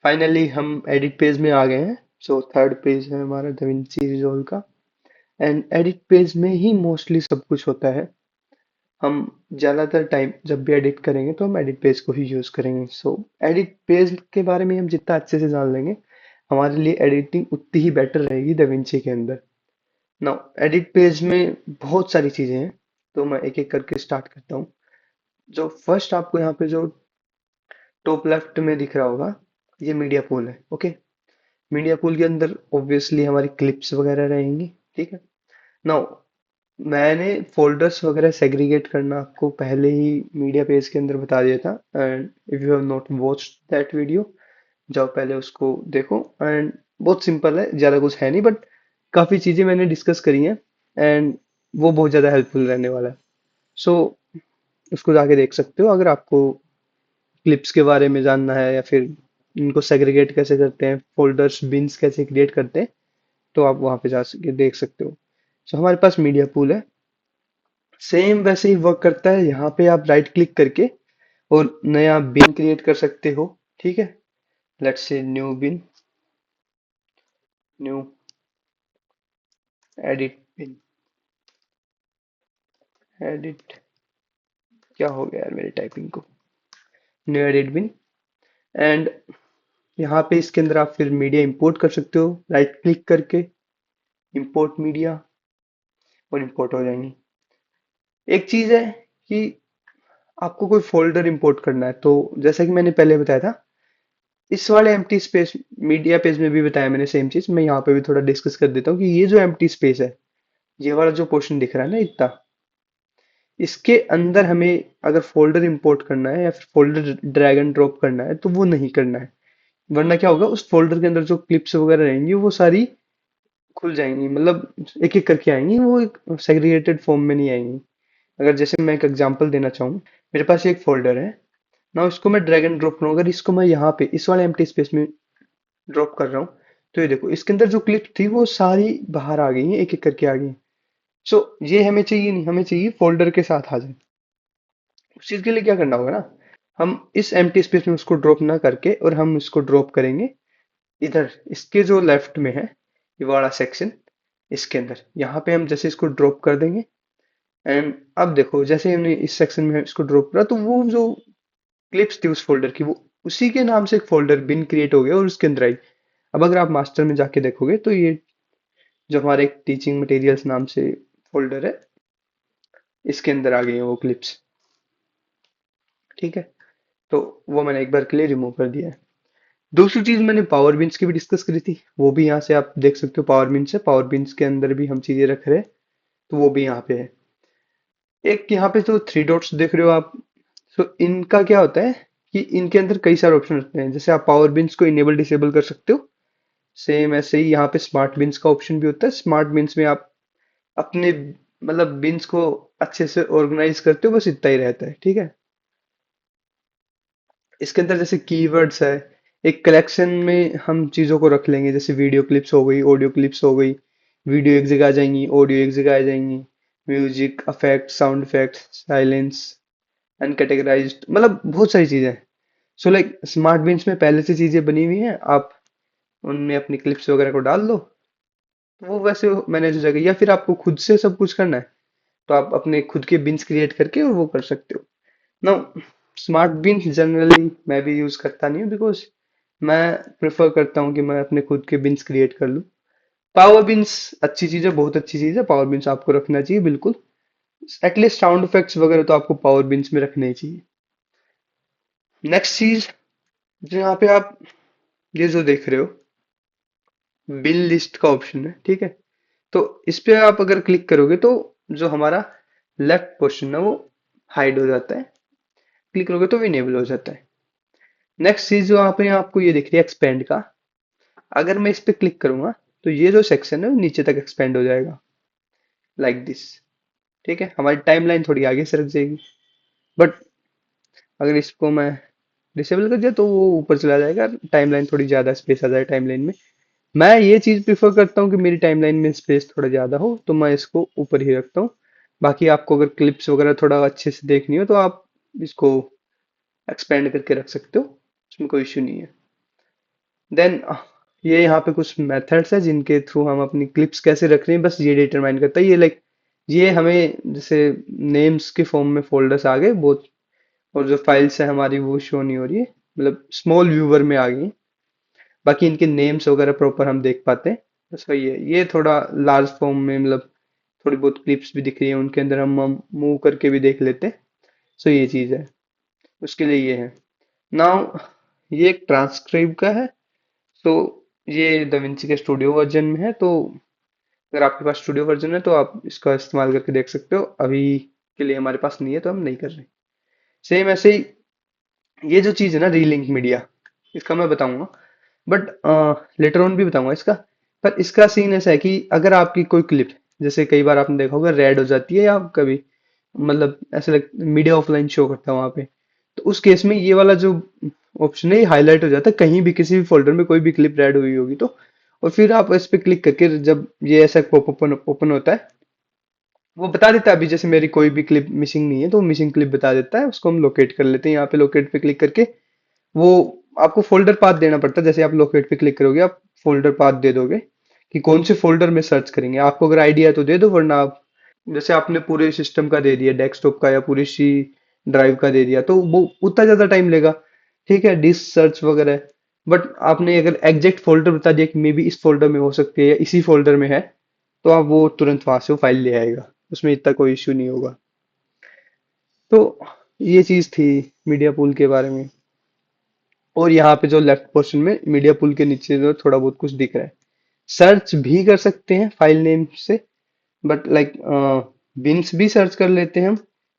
Finally हम edit page में आ गए हैं। सो थर्ड पेज है हमारा दाविंची रिजॉल्व का। एंड एडिट पेज में ही मोस्टली सब कुछ होता है। हम ज़्यादातर टाइम जब भी एडिट करेंगे तो हम एडिट पेज को ही यूज़ करेंगे। सो एडिट पेज के बारे में हम जितना अच्छे से जान लेंगे हमारे लिए एडिटिंग उतनी ही बेटर रहेगी दाविंची के अंदर। नाउ एडिट पेज में बहुत सारी चीज़ें हैं, तो मैं एक एक करके स्टार्ट करता हूँ। जो फर्स्ट आपको यहाँ पे जो टॉप लेफ्ट में दिख रहा होगा, ये मीडिया पूल है। ओके, मीडिया पूल के अंदर ऑब्वियसली हमारी क्लिप्स वगैरह रहेंगी। ठीक है। नाउ मैंने फोल्डर्स वगैरह सेग्रीगेट करना आपको पहले ही मीडिया पेज के अंदर बता दिया था। And if you have not watched that video, जाओ पहले उसको देखो। एंड बहुत सिंपल है, ज़्यादा कुछ है नहीं, बट काफ़ी चीज़ें मैंने डिस्कस करी हैं। एंड वो बहुत ज़्यादा हेल्पफुल रहने वाला है। सो उसको जाके देख सकते हो अगर आपको क्लिप्स के बारे में जानना है, या फिर इनको सेग्रीगेट कैसे करते हैं, फोल्डर्स बिन्स कैसे क्रिएट करते हैं, तो आप वहां पे जा सके देख सकते हो। सो हमारे पास मीडिया पूल है, सेम वैसे ही वर्क करता है। यहाँ पे आप राइट क्लिक करके और नया बिन क्रिएट कर सकते हो। ठीक है, let's say new bin, new edit bin, edit, क्या हो गया यार मेरी टाइपिंग को, न्यू एडिट बिन। एंड यहाँ पे इसके अंदर आप फिर मीडिया इंपोर्ट कर सकते हो राइट क्लिक करके, इंपोर्ट मीडिया, और इंपोर्ट हो जाएंगी। एक चीज है कि आपको कोई फोल्डर इंपोर्ट करना है, तो जैसा कि मैंने पहले बताया था, इस वाले एम्प्टी स्पेस मीडिया पेज में भी बताया मैंने सेम चीज, मैं यहाँ पे भी थोड़ा डिस्कस कर देता हूँ कि ये जो एम्प्टी स्पेस है, ये वाला जो पोर्शन दिख रहा है ना इतना, इसके अंदर हमें अगर फोल्डर इंपोर्ट करना है या फिर फोल्डर ड्रैग एंड ड्रॉप करना है तो वो नहीं करना है। वरना क्या होगा, उस फोल्डर के अंदर जो क्लिप्स वगैरह रहेंगी वो सारी खुल जाएंगी, मतलब एक एक करके आएंगी, वो एक सेग्रीगेटेड फॉर्म में नहीं आएंगी। अगर जैसे मैं एक एग्जांपल देना चाहूँ, मेरे पास एक फोल्डर है ना, इसको मैं ड्रैग एंड ड्रॉप करूँ, अगर इसको मैं यहाँ पे इस वाले एम्प्टी स्पेस में ड्रॉप कर रहा हूँ, तो ये देखो इसके अंदर जो क्लिप थी वो सारी बाहर आ गई हैं, एक एक करके आ गई हैं। सो ये हमें चाहिए नहीं, हमें चाहिए फोल्डर के साथ आ जाए। उस चीज के लिए क्या करना होगा ना, हम इस एम्प्टी स्पेस में उसको ड्रॉप ना करके, और हम इसको ड्रॉप करेंगे इधर इसके जो लेफ्ट में है, ये वाला सेक्शन, इसके अंदर यहाँ पे हम जैसे इसको ड्रॉप कर देंगे। एंड अब देखो जैसे हमने इस सेक्शन में इसको ड्रॉप करा, तो वो जो क्लिप्स थी उस फोल्डर की, वो उसी के नाम से एक फोल्डर बिन क्रिएट हो गया और उसके अंदर आई। अब अगर आप मास्टर में जाके देखोगे तो ये जो हमारे एक टीचिंग मटेरियल्स नाम से फोल्डर है, इसके अंदर आ गई है वो क्लिप्स। ठीक है, तो वो मैंने एक बार के लिए रिमूव कर दिया है। दूसरी चीज मैंने पावर बिन्स की भी डिस्कस करी थी, वो भी यहाँ से आप देख सकते हो। पावर बिन्स है, पावर बिन्स के अंदर भी हम चीजें रख रहे हैं, तो वो भी यहाँ पे है। एक यहाँ पे जो थ्री डॉट्स देख रहे हो आप, तो इनका क्या होता है कि इनके अंदर कई सारे ऑप्शन होते हैं। जैसे आप पावर बिन्स को इनेबल डिसेबल कर सकते हो, सेम ऐसे ही यहाँ पे स्मार्ट बिन्स का ऑप्शन भी होता है। स्मार्ट बिन्स में आप अपने मतलब बिन्स को अच्छे से ऑर्गेनाइज करते हो, बस इतना ही रहता है। ठीक है, इसके अंदर जैसे कीवर्ड्स है, एक कलेक्शन में हम चीजों को रख लेंगे, जैसे वीडियो क्लिप्स हो गई, ऑडियो क्लिप्स हो गई। वीडियो एक जगह आ जाएंगी, ऑडियो एक जगह आ जाएंगी, music effect, sound effect, silence, uncategorised, मतलब बहुत सारी चीजें हैं। सो लाइक स्मार्ट बिन्स में पहले से चीजें बनी हुई हैं, आप उनमें अपनी क्लिप्स वगैरह को डाल दो, तो वो वैसे मैनेज हो जाएगा। या फिर आपको खुद से सब कुछ करना है, तो आप अपने खुद के बिन्स क्रिएट करके वो कर सकते हो। नाउ स्मार्ट बिन जनरली मैं भी यूज करता नहीं हूँ, बिकॉज मैं प्रेफर करता हूँ कि मैं अपने खुद के बिन्स क्रिएट कर लूँ। पावर बिन्स अच्छी चीज है, बहुत अच्छी चीज है, पावर बिन्स आपको रखना चाहिए बिल्कुल। एटलीस्ट साउंड इफेक्ट्स वगैरह तो आपको पावर बिन्स में रखने ही चाहिए। नेक्स्ट चीज, जो यहाँ पे आप ये जो देख रहे हो, बिन लिस्ट का ऑप्शन है। ठीक है, तो इस पे आप अगर क्लिक करोगे तो जो हमारा लेफ्ट पोर्शन है वो हाइड हो जाता है, क्लिक करोगे तो इनेबल हो जाता है। नेक्स्ट चीज जो यहाँ पे आपको ये दिख रही है एक्सपेंड का, अगर मैं इस पे क्लिक करूंगा तो ये जो सेक्शन है वो नीचे तक एक्सपेंड हो जाएगा, लाइक दिस। ठीक है, हमारी टाइमलाइन थोड़ी आगे सरक जाएगी, बट अगर इसको मैं डिसेबल कर दिया तो वो ऊपर चला जाएगा, टाइमलाइन थोड़ी ज्यादा स्पेस आ जाए टाइमलाइन में। मैं ये चीज प्रिफर करता हूँ कि मेरी टाइमलाइन में स्पेस थोड़ा ज्यादा हो, तो मैं इसको ऊपर ही रखता हूँ। बाकी आपको अगर क्लिप्स वगैरह थोड़ा अच्छे से देखनी हो तो आप इसको एक्सपेंड करके रख सकते हो, उसमें कोई इश्यू नहीं है। देन ये यहाँ पे कुछ मेथड्स है जिनके थ्रू हम अपनी क्लिप्स कैसे रख रहे हैं, बस ये डिटरमाइन करता है। ये लाइक ये हमें जैसे नेम्स के फॉर्म में फोल्डर्स आ गए बहुत, और जो फाइल्स है हमारी वो शो नहीं हो रही है, मतलब स्मॉल व्यूवर में आ गई हैं। बाकी इनके नेम्स वगैरह प्रॉपर हम देख पाते हैं। बस वही है, ये थोड़ा लार्ज फॉर्म में मतलब थोड़ी बहुत क्लिप्स भी दिख रही है, उनके अंदर हम मूव करके भी देख लेते हैं। सो ये चीज़ है, उसके लिए ये है। नाउ ये एक ट्रांसक्रिब का है। तो ये दाविंची के स्टूडियो वर्जन में है, तो अगर आपके पास स्टूडियो वर्जन है तो आप इसका इस्तेमाल करके देख सकते हो। अभी के लिए हमारे पास नहीं है तो हम नहीं कर रहे। सेम ऐसे ही ये जो चीज़ है ना रीलिंक मीडिया, इसका मैं बताऊंगा, बट लेटर ऑन भी बताऊंगा इसका। पर इसका सीन ऐसा है कि अगर आपकी कोई क्लिप, जैसे कई बार आपने देखा होगा रेड हो जाती है, या कभी मतलब ऐसे लग मीडिया ऑफलाइन शो करता है वहां पे, तो उस केस में ये वाला जो ऑप्शन है हाईलाइट हो जाता है कहीं भी किसी भी फोल्डर में कोई भी क्लिप रेड हुई होगी तो। और फिर आप इस पे क्लिक करके जब ये ऐसा पॉप ओपन ओपन होता है, वो बता देता है अभी जैसे मेरी कोई भी क्लिप मिसिंग नहीं है तो मिसिंग क्लिप बता देता है, उसको हम लोकेट कर लेते हैं। यहाँ पे लोकेट पे क्लिक करके वो आपको फोल्डर पाथ देना पड़ता है। जैसे आप लोकेट पे क्लिक करोगे आप फोल्डर पाथ दे दोगे कि कौन से फोल्डर में सर्च करेंगे। आपको अगर आइडिया है तो दे दो, वरना आप जैसे आपने पूरे सिस्टम का दे दिया, डेस्कटॉप का या पूरी सी ड्राइव का दे दिया, तो वो उतना ज्यादा टाइम लेगा। ठीक है, डिस्क सर्च वगैरह। बट आपने अगर एग्जैक्ट फोल्डर बता दिया कि मे बी इस फोल्डर में हो सकती है या इसी फोल्डर में है, तो आप वो तुरंत वहां से वो फाइल ले आएगा, उसमें इतना कोई इश्यू नहीं होगा। तो ये चीज थी मीडिया पूल के बारे में। और यहाँ पे जो लेफ्ट पोर्शन में मीडिया पुल के नीचे जो थोड़ा बहुत कुछ दिख रहा है, सर्च भी कर सकते हैं फाइल नेम से। बट लाइक बिन्स भी सर्च कर लेते हैं हम,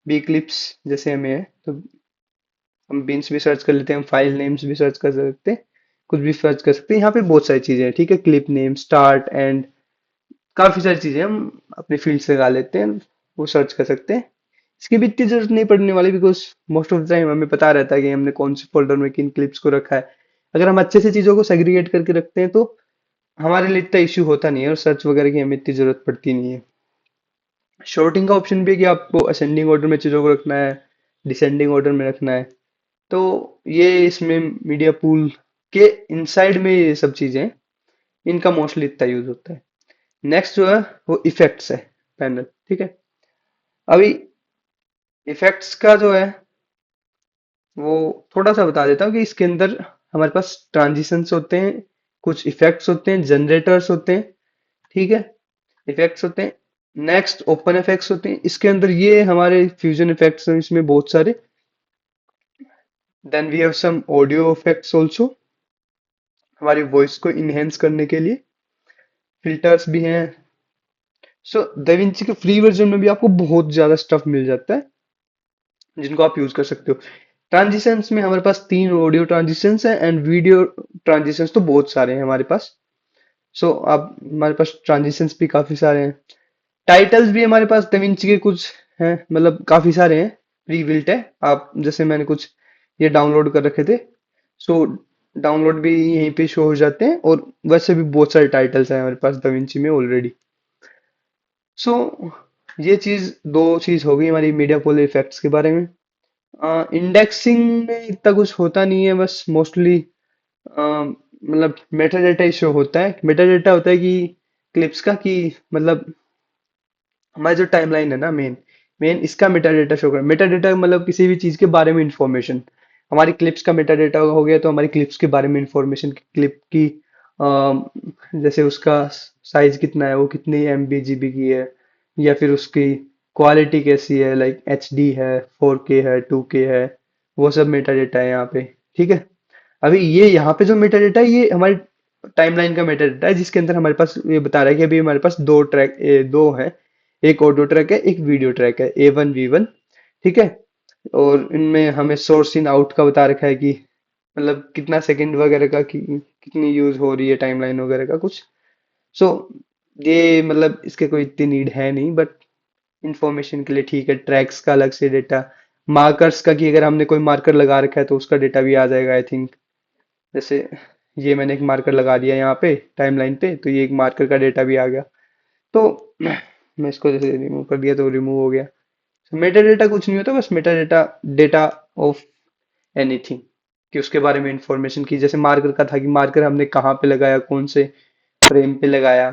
बी क्लिप्स जैसे हमें है तो हम बिन्स भी सर्च कर लेते हैं, हम फाइल नेम्स भी सर्च कर सकते हैं, कुछ भी सर्च कर सकते हैं। यहाँ पे बहुत सारी चीजें हैं, ठीक है, क्लिप नेम, स्टार्ट, एंड काफी सारी चीजें हम अपने फील्ड से लगा लेते हैं, वो सर्च कर सकते हैं। इसकी भी इतनी जरूरत नहीं पड़ने वाली, because most of the time हमें पता रहता है कि हमने कौन से फोल्डर में किन क्लिप्स को रखा है। अगर हम अच्छे से चीजों को सेग्रीगेट करके रखते हैं तो हमारे लिए इतना इश्यू होता नहीं है, और सर्च वगैरह की हमें इतनी जरूरत पड़ती नहीं है। शॉर्टिंग का ऑप्शन भी है कि आपको असेंडिंग ऑर्डर में चीजों को रखना है, डिसेंडिंग ऑर्डर में रखना है। तो ये इसमें मीडिया पूल के इनसाइड में ये सब चीजें हैं, इनका मोस्टली इतना यूज होता है। नेक्स्ट जो है वो इफेक्ट्स है, पैनल, ठीक है। अभी इफेक्ट्स का जो है वो थोड़ा सा बता देता हूँ कि इसके अंदर हमारे पास ट्रांजिशंस होते हैं, कुछ इफेक्ट्स होते हैं, जनरेटर्स होते हैं, ठीक है, इफेक्ट्स होते हैं। नेक्स्ट ओपन इफेक्ट्स होते हैं, इसके अंदर ये हमारे फ्यूजन इफेक्ट्स हैं इसमें बहुत सारे। Then we have some audio effects also, हमारी वॉइस को इनहेंस करने के लिए। फिल्टर्स भी हैं। सो डेविंची के फ्री वर्जन में भी आपको बहुत ज्यादा स्टफ मिल जाता है जिनको आप यूज कर सकते हो। ट्रांजिशंस में हमारे पास 3 ऑडियो ट्रांजिशंस हैं, एंड वीडियो ट्रांजिशंस तो बहुत सारे हैं हमारे पास। सो आप हमारे पास ट्रांजिशंस भी काफी सारे हैं। टाइटल्स भी हमारे पास डेविंची के कुछ हैं, मतलब काफी सारे हैं, प्री बिल्ट है। आप जैसे मैंने कुछ ये डाउनलोड कर रखे थे, सो डाउनलोड भी यहीं पे शो हो जाते हैं। और वैसे भी बहुत सारे टाइटल्स हैं हमारे पास डेविंची में ऑलरेडी। सो ये चीज, दो चीज हो गई हमारी मीडिया पोल इफेक्ट्स के बारे में। इंडेक्सिंग में इतना कुछ होता नहीं है, बस मोस्टली मतलब मेटा डेटा ही शो होता है। मेटा डेटा होता है कि क्लिप्स का, कि मतलब हमारी जो टाइमलाइन है ना, मेन मेन इसका मेटा डेटा शो कर। मेटा डेटा मतलब किसी भी चीज के बारे में इंफॉर्मेशन। हमारी क्लिप्स का मेटा डेटा हो गया तो हमारी क्लिप्स के बारे में इंफॉर्मेशन, क्लिप की जैसे उसका साइज कितना है, वो कितनी MB GB की है, या फिर उसकी क्वालिटी कैसी है, लाइक HD है, 4K है, 2K है, वो सब मेटा डेटा है यहाँ पे, ठीक है। अभी ये यहाँ पे जो मेटा डेटा है ये हमारी टाइमलाइन का मेटा डेटा है, जिसके अंदर हमारे पास ये बता रहा है कि अभी हमारे पास दो है, एक ऑडियो ट्रैक है, एक वीडियो ट्रैक है, A1 V1, ठीक है। और इनमें हमें सोर्स इन आउट का बता रखा है कि मतलब कितना सेकंड वगैरह का, कितनी यूज हो रही है टाइमलाइन वगैरह का कुछ। सो ये मतलब इसके कोई इतनी नीड है नहीं, बट इंफॉर्मेशन के लिए ठीक है। ट्रैक्स का अलग से डेटा, मार्कर्स का, कि अगर हमने कोई मार्कर लगा रखा है तो उसका डेटा भी आ जाएगा आई थिंक। जैसे ये मैंने एक मार्कर लगा दिया यहाँ पे टाइमलाइन पे, तो ये एक मार्कर का डेटा भी आ गया। तो मैं इसको जैसे रिमूव कर दिया तो रिमूव हो गया। मेटा डेटा कुछ नहीं होता, बस Meta data, data of anything, कि उसके बारे में इंफॉर्मेशन की, जैसे मार्कर का था कि मार्कर हमने कहाँ पे लगाया, कौन से फ्रेम पे लगाया।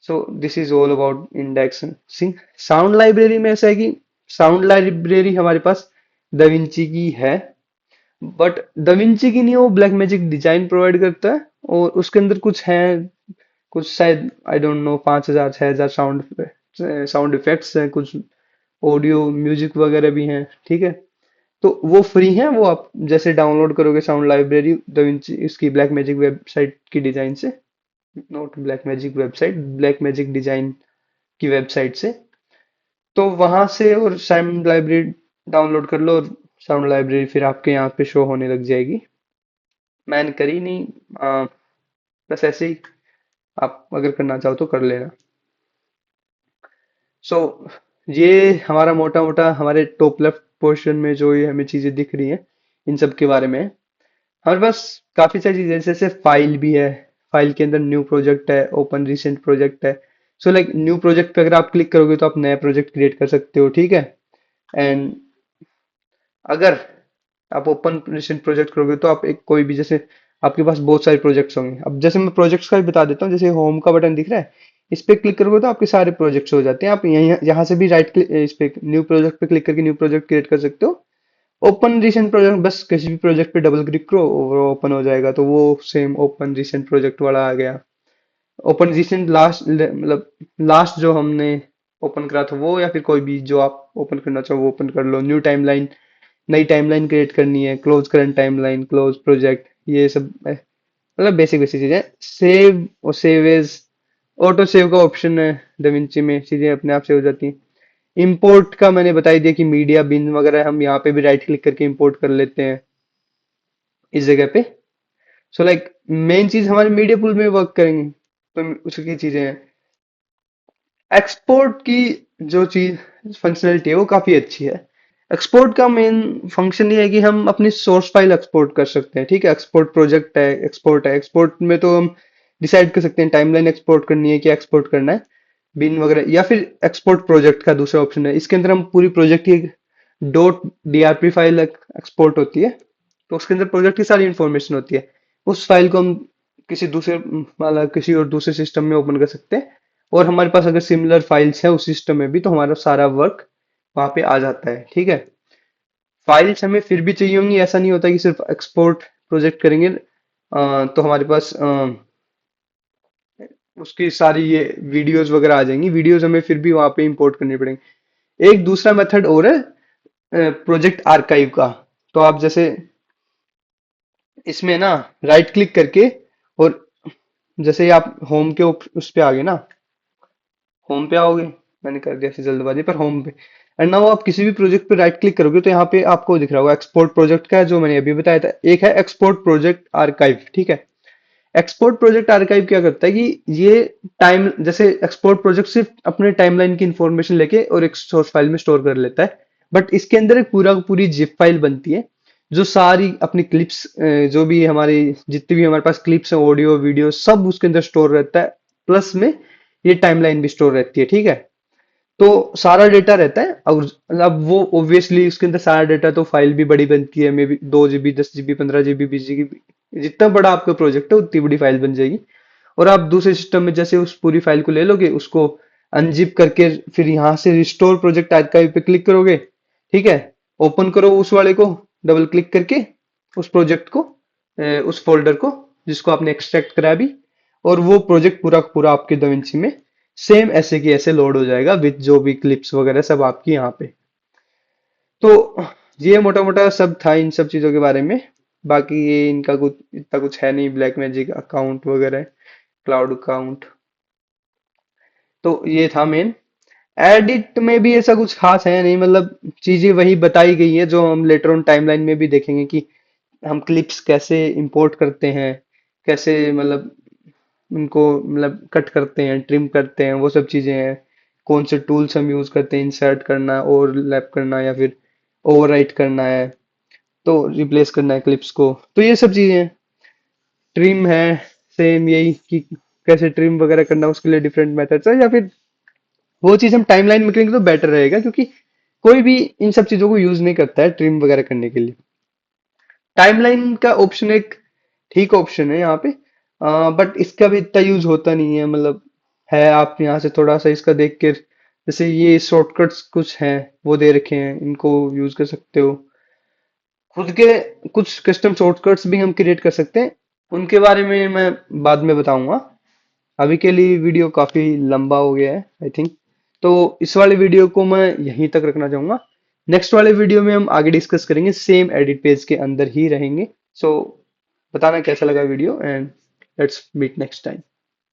So this is all about indexing. Sound library में ऐसा है कि साउंड लाइब्रेरी हमारे पास दाविंची की है, बट दाविंची की नहीं, वो ब्लैक मैजिक डिजाइन प्रोवाइड करता है। और उसके अंदर कुछ है, कुछ शायद I don't know 5,000 6,000 sound sound effects हैं, कुछ ऑडियो म्यूजिक वगैरह भी हैं, ठीक है। तो वो फ्री है, वो आप जैसे डाउनलोड करोगे साउंड लाइब्रेरी दाविंची इसकी ब्लैक मैजिक वेबसाइट की डिजाइन से, not black magic website, black magic design की वेबसाइट से, तो वहां से और साउंड लाइब्रेरी डाउनलोड कर लो, और साउंड लाइब्रेरी फिर आपके यहाँ पे शो होने लग जाएगी। मैंने करी नहीं, बस ऐसे ही आप अगर करना चाहो तो कर लेना। सो ये हमारा मोटा मोटा हमारे टॉप लेफ्ट पोर्शन में जो ये हमें चीजें दिख रही हैं, इन सब के बारे में हमारे पास काफी सारी चीजें हैं। जैसे फाइल भी है, फाइल के अंदर न्यू प्रोजेक्ट है, ओपन रिसेंट प्रोजेक्ट है। सो लाइक न्यू प्रोजेक्ट पे अगर आप क्लिक करोगे तो आप नया प्रोजेक्ट क्रिएट कर सकते हो, ठीक है। एंड अगर आप ओपन रिसेंट प्रोजेक्ट करोगे तो आप एक कोई भी, जैसे आपके पास बहुत सारे प्रोजेक्ट्स होंगे, अब जैसे मैं प्रोजेक्ट्स का भी बता देता हूँ। जैसे होम का बटन दिख रहा है, इस पे क्लिक करोगे तो आपके सारे प्रोजेक्ट्स हो जाते हैं। आप यहीं यहाँ से भी राइट क्लिक, इस पे न्यू प्रोजेक्ट पे क्लिक करके न्यू प्रोजेक्ट क्रिएट कर सकते हो। ओपन रिसेंट प्रोजेक्ट, बस किसी भी प्रोजेक्ट पे डबल क्लिक करो और वो ओपन हो जाएगा, तो वो सेम ओपन रिसेंट प्रोजेक्ट वाला आ गया। ओपन रिसेंट लास्ट मतलब लास्ट जो हमने ओपन करा था वो, या फिर कोई भी जो आप ओपन करना चाहो वो ओपन कर लो। न्यू टाइमलाइन, नई टाइमलाइन क्रिएट करनी है, close current timeline, close project, ये सब मतलब बेसिक बेसिक चीजें। सेव और सेव एज, ऑटो सेव का ऑप्शन है डविंची में, चीजें अपने आप से हो जाती हैं। इंपोर्ट का मैंने बता ही दिया कि मीडिया बिन वगैरह हम यहाँ पे भी राइट क्लिक करके इंपोर्ट कर लेते हैं इस जगह पे। सो लाइक मेन चीज हमारे मीडिया पूल में वर्क करेंगे, तो उसकी चीजें हैं। एक्सपोर्ट की जो चीज फंक्शनलिटी है वो काफी अच्छी है। एक्सपोर्ट का मेन फंक्शन ये है कि हम अपनी सोर्स फाइल एक्सपोर्ट कर सकते हैं, ठीक है। एक्सपोर्ट प्रोजेक्ट है, एक्सपोर्ट है, एक्सपोर्ट में तो हम डिसाइड कर सकते हैं टाइमलाइन एक्सपोर्ट करनी है, क्या एक्सपोर्ट करना है, बिन वगैरह, या फिर एक्सपोर्ट प्रोजेक्ट का दूसरा ऑप्शन है। इसके अंदर हम पूरी प्रोजेक्ट की डॉट डीआरपी फाइल एक्सपोर्ट होती है, तो उसके अंदर प्रोजेक्ट की सारी इंफॉर्मेशन होती है। उस फाइल को हम किसी दूसरे मतलब किसी और दूसरे सिस्टम में ओपन कर सकते हैं, और हमारे पास अगर सिमिलर फाइल्स है उस सिस्टम में भी, तो हमारा सारा वर्क वहां पे आ जाता है, ठीक है। फाइल्स हमें फिर भी चाहिए होंगी, ऐसा नहीं होता कि सिर्फ एक्सपोर्ट प्रोजेक्ट करेंगे तो हमारे पास उसकी सारी ये वीडियोस वगैरह आ जाएंगी। वीडियोस हमें फिर भी वहां पे इंपोर्ट करनी पड़ेंगी। एक दूसरा मेथड और है प्रोजेक्ट आर्काइव का। तो आप जैसे इसमें ना राइट क्लिक करके, और जैसे ही आप होम के उस पे आ गए ना, होम पे आओगे, मैंने कर दिया ऐसे जल्दबाजी पर होम पे। एंड नाउ आप किसी भी प्रोजेक्ट पे राइट क्लिक करोगे तो यहाँ पे आपको दिख रहा होगा एक्सपोर्ट प्रोजेक्ट का है, जो मैंने अभी बताया था। एक है एक्सपोर्ट प्रोजेक्ट आर्काइव, ठीक है। एक्सपोर्ट प्रोजेक्ट आर्काइव क्या करता है कि ये टाइम, जैसे एक्सपोर्ट प्रोजेक्ट सिर्फ अपने टाइमलाइन की इंफॉर्मेशन लेके और एक सोर्स फाइल में स्टोर कर लेता है, बट इसके अंदर एक पूरा पूरी जिप फाइल बनती है, जो सारी अपनी क्लिप्स, जो भी हमारी जितनी भी हमारे पास क्लिप्स है, ऑडियो वीडियो, सब उसके अंदर स्टोर रहता है। प्लस में ये टाइमलाइन भी स्टोर रहती है, ठीक है। तो सारा डेटा रहता है, और अब वो ऑब्वियसली उसके अंदर सारा डेटा, तो फाइल भी बड़ी बनती है, may be 2 GB 10 GB 15 GB 20 GB, जितना बड़ा आपका प्रोजेक्ट है उतनी बड़ी फाइल बन जाएगी। और आप दूसरे सिस्टम में जैसे उस पूरी फाइल को ले लोगे, उसको अनजिप करके फिर यहाँ से रिस्टोर प्रोजेक्ट आर्काइव पे क्लिक करोगे, ठीक है। ओपन करो उस वाले को, डबल क्लिक करके उस प्रोजेक्ट को, उस फोल्डर को जिसको आपने एक्सट्रैक्ट करा अभी, और वो प्रोजेक्ट पूरा का पूरा आपके दाविंची में सेम ऐसे की ऐसे लोड हो जाएगा, विद जो भी क्लिप्स वगैरह सब आपकी यहाँ पे। तो ये मोटा मोटा सब था इन सब चीजों के बारे में। बाकी ये इनका कुछ इतना कुछ है नहीं, ब्लैक मैजिक अकाउंट वगैरह, क्लाउड अकाउंट, तो ये था मेन। एडिट में भी ऐसा कुछ खास है नहीं, मतलब चीजें वही बताई गई है जो हम लेटर ऑन टाइमलाइन में भी देखेंगे, कि हम क्लिप्स कैसे इंपोर्ट करते हैं, कैसे मतलब उनको मतलब कट करते हैं, ट्रिम करते हैं, वो सब चीजें हैं। कौन से टूल्स हम यूज करते हैं, इंसर्ट करना, ओवरलैप करना, या फिर ओवरराइट करना है, तो रिप्लेस करना है क्लिप्स को, तो ये सब चीजें हैं। ट्रिम है सेम यही, कि कैसे ट्रिम वगैरह करना, उसके लिए डिफरेंट मेथड्स है, या फिर वो चीज हम टाइमलाइन में करेंगे तो बेटर रहेगा, क्योंकि कोई भी इन सब चीजों को यूज नहीं करता है ट्रिम वगैरह करने के लिए। टाइमलाइन का ऑप्शन एक ठीक ऑप्शन है यहाँ पे, बट इसका भी इतना यूज होता नहीं है, मतलब है आप यहाँ से थोड़ा सा इसका देख के, जैसे ये शॉर्टकट्स कुछ हैं वो दे रखे हैं, इनको यूज कर सकते हो। खुद के कुछ कस्टम शॉर्टकट्स भी हम क्रिएट कर सकते हैं, उनके बारे में मैं बाद में बताऊंगा। अभी के लिए वीडियो काफी लंबा हो गया है आई थिंक, तो इस वाले वीडियो को मैं यहीं तक रखना चाहूंगा। नेक्स्ट वाले वीडियो में हम आगे डिस्कस करेंगे, सेम एडिट पेज के अंदर ही रहेंगे। सो बताना कैसा लगा video, and let's meet next time.